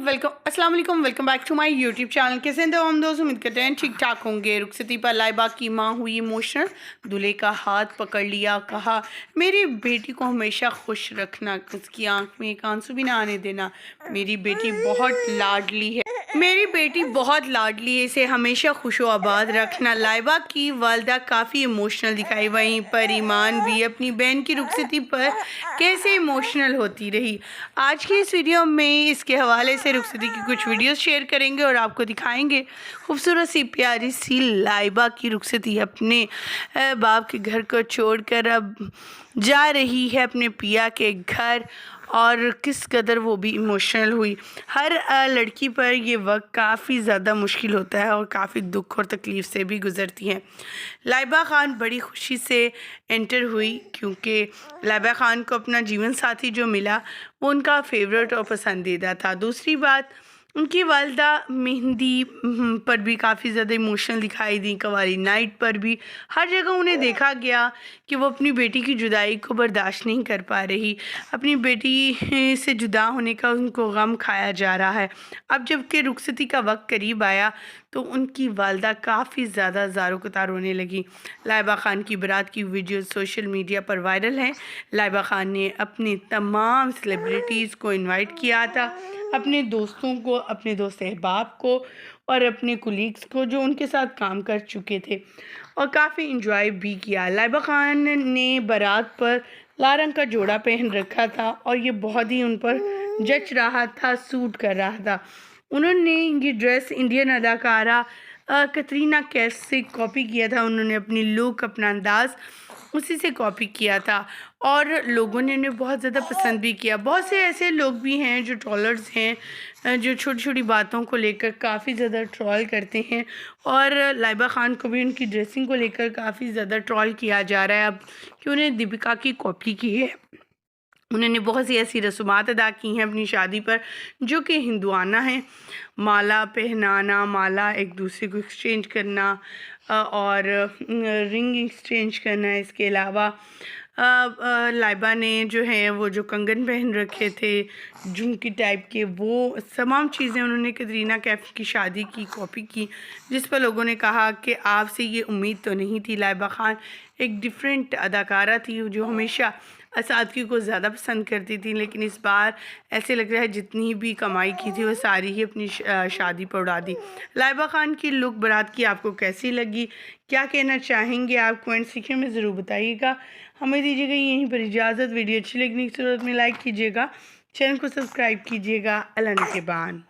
अस्सलाम वालेकुम, welcome back to my YouTube channel. कैसे हैं तो हम दोस्त, उम्मीद करते हैं ठीक ठाक होंगे। रुखसती पर लाइबा की माँ हुई इमोशनल, दूल्हे का हाथ पकड़ लिया, कहा मेरी बेटी को हमेशा खुश रखना, उसकी आंख में एक आंसू भी ना आने देना। मेरी बेटी बहुत लाडली है, मेरी बेटी बहुत लाडली है, इसे हमेशा खुशो आबाद रखना। लाइबा की वालदा काफ़ी इमोशनल दिखाई, वहीं पर ईमान भी अपनी बहन की रुखसती पर कैसे इमोशनल होती रही। आज की इस वीडियो में इसके हवाले से रुखसती की कुछ वीडियोस शेयर करेंगे और आपको दिखाएंगे खूबसूरत सी प्यारी सी लाइबा की रुखसती अपने बाप के घर को छोड़कर अब जा रही है अपने पिया के घर, और किस कदर वो भी इमोशनल हुई। हर लड़की पर ये वक्त काफ़ी ज़्यादा मुश्किल होता है और काफ़ी दुख और तकलीफ़ से भी गुज़रती हैं। लाइबा ख़ान बड़ी खुशी से एंटर हुई क्योंकि लाइबा ख़ान को अपना जीवन साथी जो मिला वो उनका फेवरेट और पसंदीदा था। दूसरी बात, उनकी वालदा मेहंदी पर भी काफ़ी ज़्यादा इमोशनल दिखाई दी, कवाली नाइट पर भी हर जगह उन्हें देखा गया कि वो अपनी बेटी की जुदाई को बर्दाश्त नहीं कर पा रही। अपनी बेटी से जुदा होने का उनको गम खाया जा रहा है। अब जबकि रुखसती का वक्त करीब आया तो उनकी वालदा काफ़ी ज़्यादा ज़ारो कतार रोने लगी। लाइबा ख़ान की बारात की वीडियो सोशल मीडिया पर वायरल हैं। लाइबा ख़ान ने अपने तमाम सेलिब्रिटीज़ को इनवाइट किया था, अपने दोस्तों को, अपने दोस्त अहबाब को और अपने कुलीग्स को जो उनके साथ काम कर चुके थे, और काफ़ी इंजॉय भी किया। लाइबा ख़ान ने बारात पर लाल रंग का जोड़ा पहन रखा था और ये बहुत ही उन पर जच रहा था, सूट कर रहा था। उन्होंने ये ड्रेस इंडियन अदाकारा कटरीना कैफ से कॉपी किया था। उन्होंने अपनी लुक, अपना अंदाज़ उसी से कॉपी किया था और लोगों ने उन्हें बहुत ज़्यादा पसंद भी किया। बहुत से ऐसे लोग भी हैं जो ट्रोलर्स हैं, जो छोटी छोटी बातों को लेकर काफ़ी ज़्यादा ट्रोल करते हैं, और लाइबा ख़ान को भी उनकी ड्रेसिंग को लेकर काफ़ी ज़्यादा ट्रोल किया जा रहा है अब कि उन्हें दीपिका की कॉपी की है। उन्होंने बहुत सी ऐसी रसूमात अदा की हैं अपनी शादी पर जो कि हिंदुआना है। माला पहनाना, माला एक दूसरे को एक्सचेंज करना और रिंग एक्सचेंज करना। इसके अलावा लाइबा ने जो है वो जो कंगन पहन रखे थे झुमकी टाइप के, वो तमाम चीज़ें उन्होंने कटरीना कैफ की शादी की कॉपी की, जिस पर लोगों ने कहा कि आपसे ये उम्मीद तो नहीं थी। लाइबा ख़ान एक डिफरेंट अदाकारा थी जो हमेशा सादगी को ज़्यादा पसंद करती थी, लेकिन इस बार ऐसे लग रहा है जितनी भी कमाई की थी वो सारी ही अपनी शादी पर उड़ा दी। लाइबा ख़ान की लुक बारात की आपको कैसी लगी, क्या कहना चाहेंगे आप, कमेंट सेक्शन में ज़रूर बताइएगा। हमें दीजिएगा यहीं पर इजाज़त। वीडियो अच्छी लगने की सूरत में लाइक कीजिएगा, चैनल को सब्सक्राइब कीजिएगा। अल्लाह निगहबान।